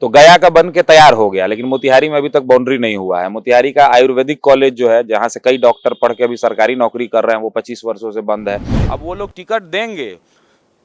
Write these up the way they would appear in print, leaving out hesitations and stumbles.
तो गया का बन के तैयार हो गया, लेकिन मोतिहारी में अभी तक बाउंड्री नहीं हुआ है। मोतिहारी का आयुर्वेदिक कॉलेज जो है, जहां से कई डॉक्टर पढ़ के अभी सरकारी नौकरी कर रहे हैं, वो 25 वर्षों से बंद है। अब वो लोग टिकट देंगे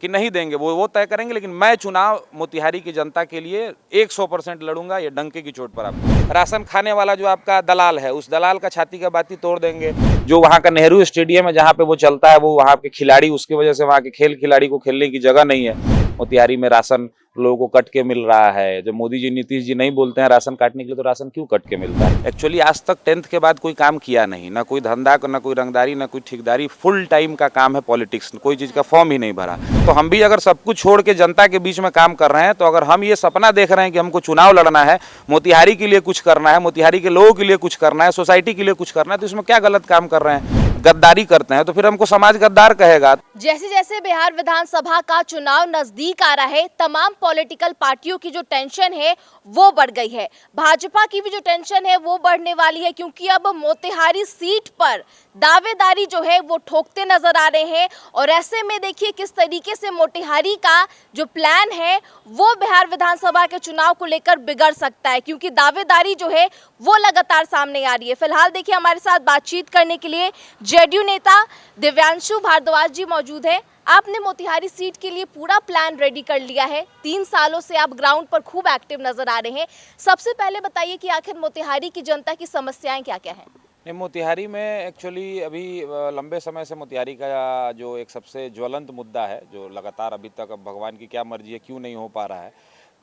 कि नहीं देंगे वो तय करेंगे, लेकिन मैं चुनाव मोतिहारी की जनता के लिए 100% लड़ूंगा, ये डंके की चोट पर। आपको राशन खाने वाला जो आपका दलाल है, उस दलाल का छाती का बाती तोड़ देंगे। जो वहां का नेहरू स्टेडियम है जहां पे वो चलता है, वो वहां के खिलाड़ी, उसकी वजह से वहां के खेल खिलाड़ी को खेलने की जगह नहीं है। मोतिहारी में राशन लोगों को कट के मिल रहा है। जब मोदी जी नीतीश जी नहीं बोलते हैं राशन काटने के लिए, तो राशन क्यों कट के मिलता है? एक्चुअली आज तक 10th के बाद कोई काम किया नहीं, ना कोई धंधा, ना कोई रंगदारी, ना कोई ठेकेदारी। फुल टाइम का काम है पॉलिटिक्स, कोई चीज का फॉर्म ही नहीं भरा। तो हम भी अगर सब कुछ छोड़ के जनता के बीच में काम कर रहे हैं, तो अगर हम ये सपना देख रहे हैं कि हमको चुनाव लड़ना है, मोतिहारी के लिए कुछ करना है, मोतिहारी के लोगों के लिए कुछ करना है, सोसाइटी के लिए कुछ करना है, तो इसमें क्या गलत काम कर रहे हैं? गद्दारी करते हैं तो फिर हमको समाज गद्दार कहेगा। जैसे जैसे बिहार विधानसभा का चुनाव नजदीक आ रहा है, तमाम पॉलिटिकल पार्टियों की जो टेंशन है वो बढ़ गई है। भाजपा की भी जो टेंशन है वो बढ़ने वाली है, क्योंकि अब मोतिहारी सीट पर दावेदारी जो है वो ठोकते नजर आ रहे हैं। और ऐसे में देखिए किस तरीके से मोतिहारी का जो प्लान है वो बिहार विधानसभा के चुनाव को लेकर बिगड़ सकता है, क्योंकि दावेदारी जो है वो लगातार सामने आ रही है। फिलहाल देखिए हमारे साथ बातचीत करने के लिए जेडीयू नेता दिव्यांशु भारद्वाज जी मौजूद है। आपने मोतिहारी सीट के लिए पूरा प्लान रेडी कर लिया है। 3 सालों से आप ग्राउंड पर खूब एक्टिव नजर आ रहे हैं। सबसे पहले बताइए कि आखिर मोतिहारी की जनता की समस्याएं क्या क्या हैं? नहीं, मोतिहारी में एक्चुअली अभी लंबे समय से मोतिहारी का जो एक सबसे ज्वलंत मुद्दा है, जो लगातार अभी तक, अब भगवान की क्या मर्जी है क्यों नहीं हो पा रहा है,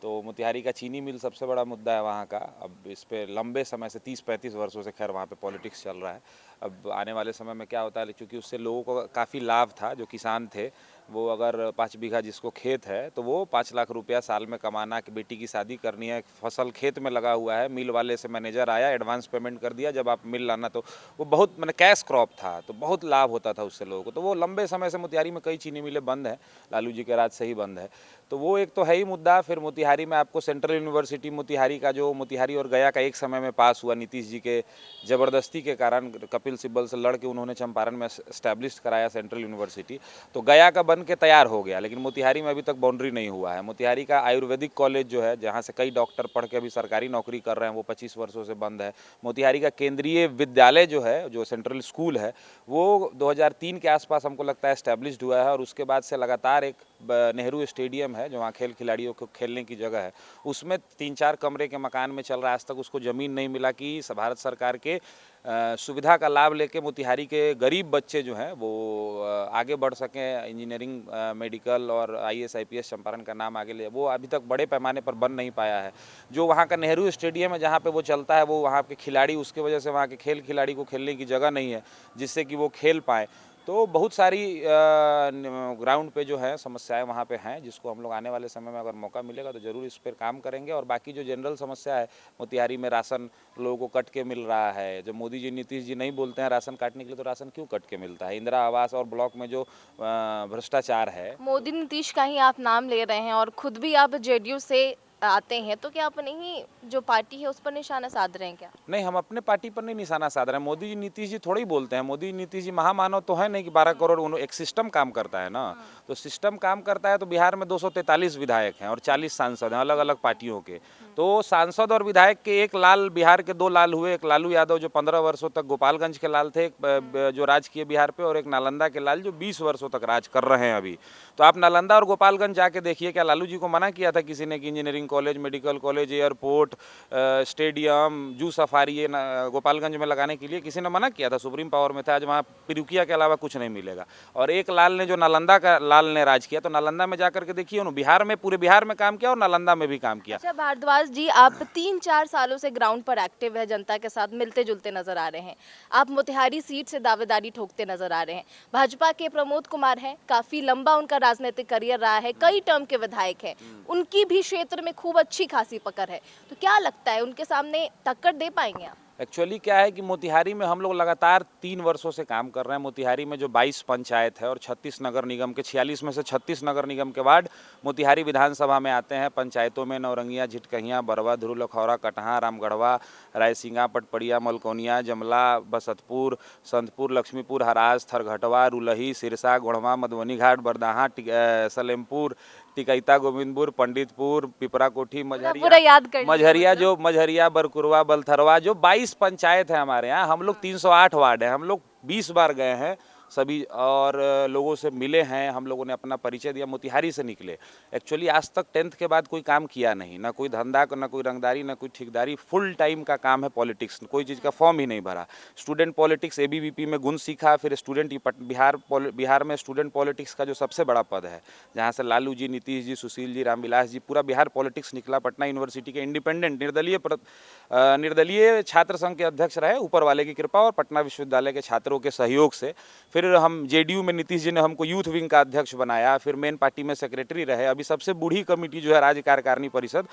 तो मोतिहारी का चीनी मिल सबसे बड़ा मुद्दा है वहाँ का। अब इस पे लंबे समय से 30-35 वर्षों से खैर वहाँ पे पॉलिटिक्स चल रहा है। अब आने वाले समय में क्या होता है, क्योंकि उससे लोगों को काफ़ी लाभ था। जो किसान थे वो अगर 5 बीघा जिसको खेत है, तो वो 5 लाख रुपया साल में कमाना, कि बेटी की शादी करनी है, फसल खेत में लगा हुआ है, मिल वाले से मैनेजर आया, एडवांस पेमेंट कर दिया, जब आप मिल लाना, तो वो बहुत मैंने कैश क्रॉप था, तो बहुत लाभ होता था उससे लोगों को। तो वो लंबे समय से मोतिहारी में कई चीनी मिलें बंद हैं, लालू जी के राज से ही बंद है। तो वो एक तो है ही मुद्दा। फिर मोतिहारी में आपको सेंट्रल यूनिवर्सिटी मोतिहारी का, जो मोतिहारी और गया का एक समय में पास हुआ, नीतीश जी के ज़बरदस्ती के कारण कपिल सिब्बल से लड़ के उन्होंने चंपारण में एस्टैब्लिश कराया सेंट्रल यूनिवर्सिटी, तो गया का बन के तैयार हो गया, लेकिन मोतिहारी में अभी तक बाउंड्री नहीं हुआ है। मोतिहारी का आयुर्वेदिक कॉलेज जो है, जहाँ से कई डॉक्टर पढ़ के अभी सरकारी नौकरी कर रहे हैं, वो 25 वर्षों से बंद है। मोतिहारी का केंद्रीय विद्यालय जो है, जो सेंट्रल स्कूल है, वो 2003 के आसपास हमको लगता है एस्टैब्लिश्ड हुआ है, और उसके बाद से लगातार एक नेहरू स्टेडियम है, जो वहाँ खेल खिलाड़ियों को खेलने की जगह है, उसमें 3-4 कमरे के मकान में चल रहा है। आज तक उसको ज़मीन नहीं मिला कि भारत सरकार के सुविधा का लाभ लेके मोतिहारी के गरीब बच्चे जो हैं वो आगे बढ़ सकें, इंजीनियरिंग, मेडिकल और IAS IPS चंपारण का नाम आगे ले, वो अभी तक बड़े पैमाने पर बन नहीं पाया है। जो वहाँ का नेहरू स्टेडियम है जहाँ पे वो चलता है, वो वहाँ के खिलाड़ी, उसकी वजह से वहाँ के खेल खिलाड़ी को खेलने की जगह नहीं है जिससे कि वो खेल पाएँ। तो बहुत सारी ग्राउंड पे जो है समस्याएं वहाँ पे हैं, जिसको हम लोग आने वाले समय में अगर मौका मिलेगा तो ज़रूर इस पर काम करेंगे। और बाकी जो जनरल समस्या है, मोतिहारी में राशन लोगों को कट के मिल रहा है। जब मोदी जी नीतीश जी नहीं बोलते हैं राशन काटने के लिए, तो राशन क्यों कट के मिलता है? इंदिरा आवास और ब्लॉक में जो भ्रष्टाचार है। मोदी नीतीश का ही आप नाम ले रहे हैं और खुद भी आप जेडीयू से आते हैं, तो क्या अपनी ही जो पार्टी है उस पर निशाना साध रहे हैं क्या? नहीं, हम अपने पार्टी पर नहीं निशाना साध रहे हैं। मोदी जी नीतीश जी थोड़ी बोलते हैं। मोदी नीतीश जी महामानव तो है नहीं कि 12 करोड़, एक सिस्टम काम करता है ना। तो सिस्टम काम करता है, तो बिहार में 243 विधायक हैं और 40 सांसद हैं अलग अलग पार्टियों के। तो सांसद और विधायक के एक लाल, बिहार के 2 लाल हुए। एक लालू यादव जो 15 वर्षों तक गोपालगंज के लाल थे, एक जो राज किए बिहार पे, और एक नालंदा के लाल जो 20 वर्षों तक राज कर रहे हैं अभी। तो आप नालंदा और गोपालगंज जाके देखिए, क्या लालू जी को मना किया था किसी ने कि engineering college, medical college, airport, stadium, zoo safari ये गोपालगंज में लगाने के लिए किसी ने मना किया था? सुप्रीम पावर में था। आज वहाँ पिरुकिया के अलावा कुछ नहीं मिलेगा। और एक लाल ने, जो नालंदा का लाल ने राज किया, तो नालंदा में जाकर के देखिए, उन्होंने बिहार में, पूरे बिहार में काम किया और नालंदा में भी काम किया। अच्छा भारद्वाज जी, आप 3-4 सालों से ग्राउंड पर एक्टिव है, जनता के साथ मिलते जुलते नजर आ रहे हैं। आप मोतिहारी सीट से दावेदारी ठोकते नजर आ रहे हैं। भाजपा के प्रमोद कुमार हैं, काफी लंबा उनका राजनीतिक करियर रहा है, कई टर्म के विधायक हैं, उनकी भी क्षेत्र में खूब अच्छी खासी पकड़ है। तो क्या लगता है उनके सामने टक्कर दे पाएंगे आप? एक्चुअली क्या है कि मोतिहारी में हम लोग लगातार 3 वर्षों से काम कर रहे हैं। मोतिहारी में जो 22 पंचायत है और 36 नगर निगम के 46 में से 36 नगर निगम के वार्ड मोतिहारी विधानसभा में आते हैं। पंचायतों में नौरंगिया, झिटकहियाँ, बरवा, धुरू, लखौरा, कटहा, रामगढ़वा, रायसिंगा, पटपड़िया, मलकोनिया, जमला, बसतपुर, संतपुर, लक्ष्मीपुर, हराज, थरघटवा, रुलही, सिरसा, गोढ़वा, मधुबनी घाट, बरदाहा, सलेमपुर, टिकैता, गोविंदपुर, पंडितपुर, पिपरा कोठी, पूरा याद कर लिया मझरिया, मतलब। जो मझरिया, बरकुरवा, बलथरवा, जो 22 पंचायत है हमारे यहाँ। हम लोग 308 वार्ड है। हम लोग 20 बार गए हैं सभी, और लोगों से मिले हैं। हम लोगों ने अपना परिचय दिया। मोतिहारी से निकले। एक्चुअली आज तक 10th के बाद कोई काम किया नहीं, ना कोई धंधा, ना कोई रंगदारी, ना कोई ठेकेदारी। फुल टाइम का काम है पॉलिटिक्स। कोई चीज़ का फॉर्म ही नहीं भरा। स्टूडेंट पॉलिटिक्स एबीवीपी में गुण सीखा, फिर स्टूडेंट बिहार में स्टूडेंट पॉलिटिक्स का जो सबसे बड़ा पद है, जहाँ से लालू जी, नीतीश जी, सुशील जी, रामविलास जी, पूरा बिहार पॉलिटिक्स निकला। पटना यूनिवर्सिटी के इंडिपेंडेंट निर्दलीय छात्र संघ के अध्यक्ष रहे, ऊपर वाले की कृपा और पटना विश्वविद्यालय के छात्रों के सहयोग से। फिर हम जेडीयू में नीतीश जी ने हमको यूथ विंग का अध्यक्ष बनाया, फिर मेन पार्टी में सेक्रेटरी रहे। अभी सबसे बूढ़ी कमेटी जो है राज्य कार्यकारिणी परिषद,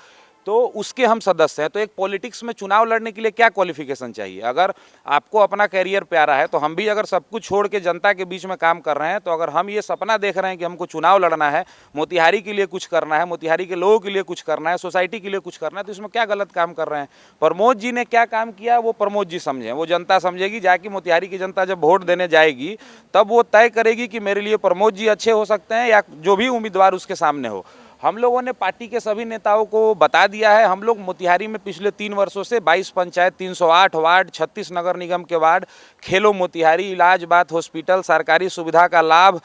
तो उसके हम सदस्य हैं। तो एक पॉलिटिक्स में चुनाव लड़ने के लिए क्या क्वालिफिकेशन चाहिए? अगर आपको अपना कैरियर प्यारा है, तो हम भी अगर सब कुछ छोड़ के जनता के बीच में काम कर रहे हैं, तो अगर हम ये सपना देख रहे हैं कि हमको चुनाव लड़ना है, मोतिहारी के लिए कुछ करना है, मोतिहारी के लोगों के लिए कुछ करना है, सोसाइटी के लिए कुछ करना है, तो इसमें क्या गलत काम कर रहे हैं? प्रमोद जी ने क्या काम किया वो प्रमोद जी समझें, वो जनता समझेगी। जाके मोतिहारी की जनता जब वोट देने जाएगी, तब वो तय करेगी कि मेरे लिए प्रमोद जी अच्छे हो सकते हैं या जो भी उम्मीदवार उसके सामने हो। हम लोगों ने पार्टी के सभी नेताओं को बता दिया है। हम लोग मोतिहारी में पिछले 3 वर्षों से 22 पंचायत, 308 वार्ड, 36 नगर निगम के वार्ड, खेलो मोतिहारी, इलाज बात हॉस्पिटल, सरकारी सुविधा का लाभ,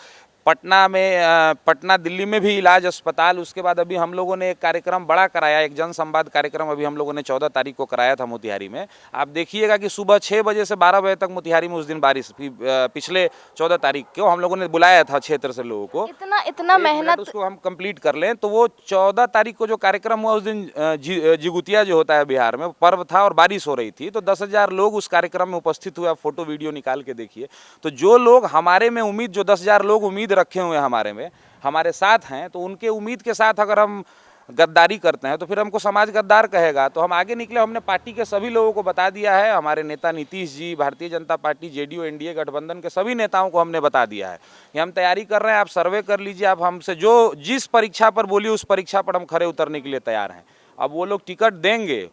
पटना दिल्ली में भी इलाज अस्पताल। उसके बाद अभी हम लोगों ने एक कार्यक्रम बड़ा कराया, एक जन संवाद कार्यक्रम अभी हम लोगों ने 14 तारीख को कराया था मोतिहारी में। आप देखिएगा कि सुबह 6 बजे से 12 बजे तक मोतिहारी में उस दिन बारिश, पिछले 14 तारीख को हम लोगों ने बुलाया था क्षेत्र से लोगों को। इतना एक मिनट मेहनत। उसको हम कंप्लीट कर लें, तो वो 14 तारीख को जो कार्यक्रम हुआ, उस दिन जिगुतिया जो होता है बिहार में, पर्व था और बारिश हो रही थी, तो 10,000 लोग उस कार्यक्रम में उपस्थित हुए। आप फोटो वीडियो निकाल के देखिए। तो जो लोग हमारे में उम्मीद, जो 10,000 लोग उम्मीद रखे हुए हैं हमारे में, हमारे साथ हैं, तो उनके उम्मीद के साथ अगर हम गद्दारी करते हैं, तो फिर हमको समाज गद्दार कहेगा। तो हम आगे निकले। हमने पार्टी के सभी लोगों को बता दिया है। हमारे नेता Nitish ji, Bharatiya Janata party, JDU, NDA गठबंधन के सभी नेताओं को हमने बता दिया है कि हम तैयारी कर रहे हैं। आप सर्वे कर लीजिए। आप हमसे जो जिस परीक्षा पर बोलिए, उस परीक्षा पर हम खरे उतरने के लिए तैयार हैं। अब वो लोग टिकट देंगे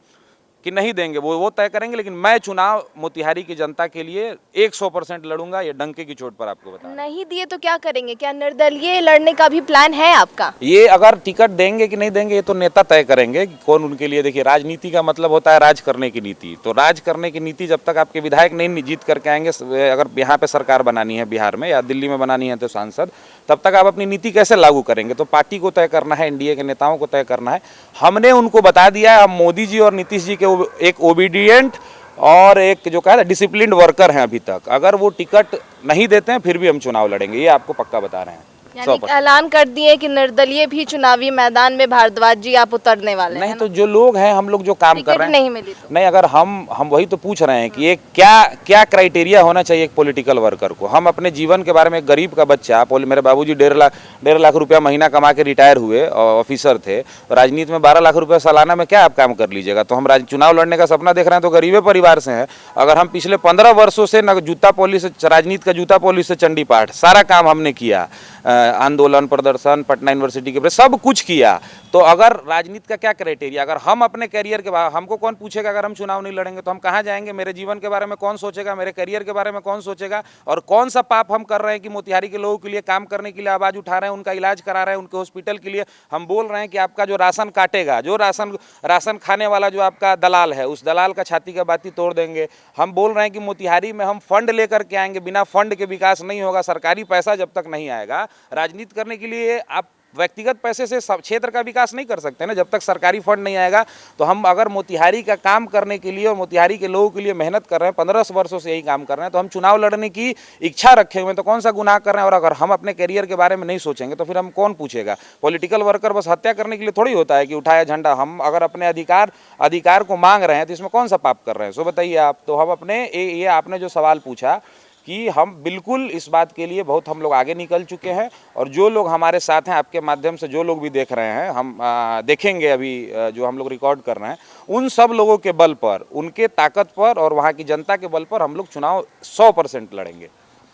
कि नहीं देंगे वो तय करेंगे, लेकिन मैं चुनाव मोतिहारी की जनता के लिए 100% लड़ूंगा। ये डंके की चोट पर आपको बता। नहीं दिए तो क्या करेंगे? क्या निर्दलीय लड़ने का भी प्लान है आपका? ये अगर टिकट देंगे कि नहीं देंगे, ये तो नेता तय करेंगे कि कौन उनके लिए। देखिए, राजनीति का मतलब होता है राज करने की नीति। तो राज करने की नीति जब तक आपके विधायक नहीं जीत करके आएंगे, अगर यहाँ पे सरकार बनानी है बिहार में या दिल्ली में बनानी है तो सांसद, तब तक आप अपनी नीति कैसे लागू करेंगे? तो पार्टी को तय करना है, एनडीए के नेताओं को तय करना है। हमने उनको बता दिया है, हम मोदी जी और नीतीश जी के एक ओबीडियंट और एक जो कहा डिसिप्लिन्ड वर्कर हैं। अभी तक अगर वो टिकट नहीं देते हैं, फिर भी हम चुनाव लड़ेंगे, ये आपको पक्का बता रहे हैं। यानी ऐलान कर दिए कि निर्दलीय भी चुनावी मैदान में भारद्वाज जी आप उतरने वाले हैं। नहीं, तो जो लोग हैं, हम लोग जो काम कर रहे हैं, नहीं मिली तो नहीं, अगर हम वही तो पूछ रहे हैं कि ये क्या क्राइटेरिया होना चाहिए एक पॉलिटिकल वर्कर को। हम अपने जीवन के बारे में, एक गरीब का बच्चा, मेरे बाबूजी 1.5 लाख रुपया महीना कमा के रिटायर हुए, ऑफिसर थे। राजनीति में 12 लाख रुपया सालाना में क्या आप काम कर लीजिएगा? तो हम चुनाव लड़ने का सपना देख रहे हैं, तो गरीबे परिवार से हैं। अगर हम पिछले 15 वर्षों से न जूता पॉलिश, राजनीति का जूता पॉलिश से चंडी पाठ, सारा काम हमने किया, आंदोलन, प्रदर्शन, पटना यूनिवर्सिटी के सब कुछ किया। तो अगर राजनीति का क्या क्राइटेरिया? अगर हम अपने करियर के बारे, हमको कौन पूछेगा? अगर हम चुनाव नहीं लड़ेंगे तो हम कहाँ जाएंगे? मेरे जीवन के बारे में कौन सोचेगा? मेरे करियर के बारे में कौन सोचेगा? और कौन सा पाप हम कर रहे हैं कि मोतिहारी के लोगों के लिए काम करने के लिए आवाज़ उठा रहे हैं, उनका इलाज करा रहे हैं, उनके हॉस्पिटल के लिए हम बोल रहे हैं कि आपका जो राशन काटेगा, जो राशन खाने वाला जो आपका दलाल है, उस दलाल का छाती का बाती तोड़ देंगे। हम बोल रहे हैं कि मोतिहारी में हम फंड लेकर के आएंगे, बिना फंड के विकास नहीं होगा। सरकारी पैसा जब तक नहीं आएगा, राजनीति करने के लिए आप व्यक्तिगत पैसे से क्षेत्र का विकास नहीं कर सकते ना, जब तक सरकारी फंड नहीं आएगा। तो हम अगर मोतिहारी का काम करने के लिए और मोतिहारी के लोगों के लिए मेहनत कर रहे हैं, 15 वर्षों से यही काम कर रहे हैं, तो हम चुनाव लड़ने की इच्छा रखे हुए हैं, तो कौन सा गुनाह कर रहे हैं? और अगर हम अपने करियर के बारे में नहीं सोचेंगे, तो फिर हम कौन पूछेगा? पॉलिटिकल वर्कर बस हत्या करने के लिए थोड़ी होता है कि उठाया झंडा। हम अगर अपने अधिकार को मांग रहे हैं, तो इसमें कौन सा पाप कर रहे हैं? सो बताइए आप। तो हम अपने ये आपने जो सवाल पूछा कि हम बिल्कुल इस बात के लिए बहुत हम लोग आगे निकल चुके हैं और जो लोग हमारे साथ हैं, आपके माध्यम से जो लोग भी देख रहे हैं, हम देखेंगे अभी जो हम लोग रिकॉर्ड कर रहे हैं, उन सब लोगों के बल पर, उनके ताकत पर और वहाँ की जनता के बल पर हम लोग चुनाव 100% लड़ेंगे।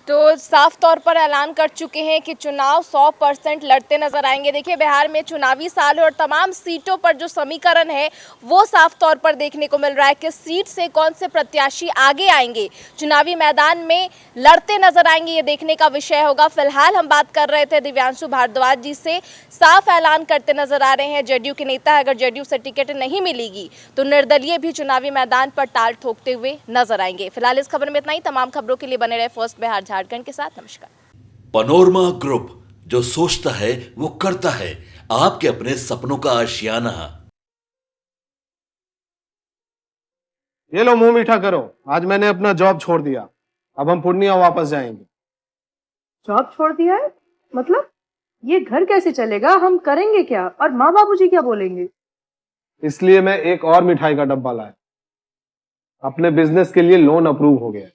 तो साफ तौर पर ऐलान कर चुके हैं कि चुनाव 100% लड़ते नजर आएंगे। देखिए, बिहार में चुनावी साल है और तमाम सीटों पर जो समीकरण है वो साफ तौर पर देखने को मिल रहा है कि सीट से कौन से प्रत्याशी आगे आएंगे, चुनावी मैदान में लड़ते नजर आएंगे, ये देखने का विषय होगा। फिलहाल हम बात कर रहे थे दिव्यांशु भारद्वाज जी से, साफ ऐलान करते नजर आ रहे हैं जेडीयू के नेता, अगर जेडीयू से टिकट नहीं मिलेगी तो निर्दलीय भी चुनावी मैदान पर ताल ठोकते हुए नजर आएंगे। फिलहाल इस खबर में इतना ही। तमाम खबरों के लिए बने रहे फर्स्ट बिहार झारखंड के साथ। नमस्कार। पनोरमा ग्रुप, जो सोचता है वो करता है, आपके अपने सपनों का आशियाना। ये लो मुंह मीठा करो, आज मैंने अपना जॉब छोड़ दिया, अब हम पूर्णिया वापस जाएंगे। जॉब छोड़ दिया है? मतलब ये घर कैसे चलेगा? हम करेंगे क्या? और माँ बाबूजी क्या बोलेंगे? इसलिए मैं एक और मिठाई का डब्बा लाया, अपने बिजनेस के लिए लोन अप्रूव हो गया।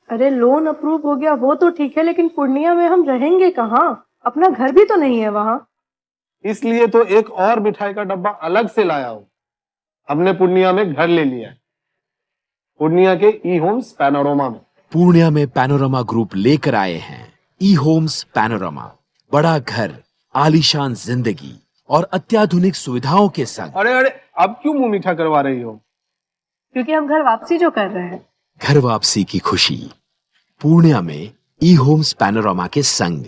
अरे लोन अप्रूव हो गया वो तो ठीक है, लेकिन पूर्णिया में हम रहेंगे कहाँ? अपना घर भी तो नहीं है वहां। इसलिए तो एक और मिठाई का डब्बा अलग से लाया हूं। हमने पूर्णिया में घर ले लिया है, पूर्णिया के ई होम्स पैनोरमा में। पूर्णिया में पैनोरमा ग्रुप लेकर आए हैं ई होम्स पैनोरमा, बड़ा घर, आलीशान जिंदगी और अत्याधुनिक सुविधाओं के संग। अरे अरे, अब क्यों मुंह मीठा करवा रही हो? क्योंकि हम घर वापसी जो कर रहे हैं। घर वापसी की खुशी पूर्णिया में ई होम्स पैनोरमा के संग।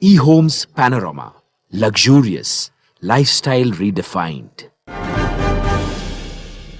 ई homes panorama, luxurious lifestyle redefined.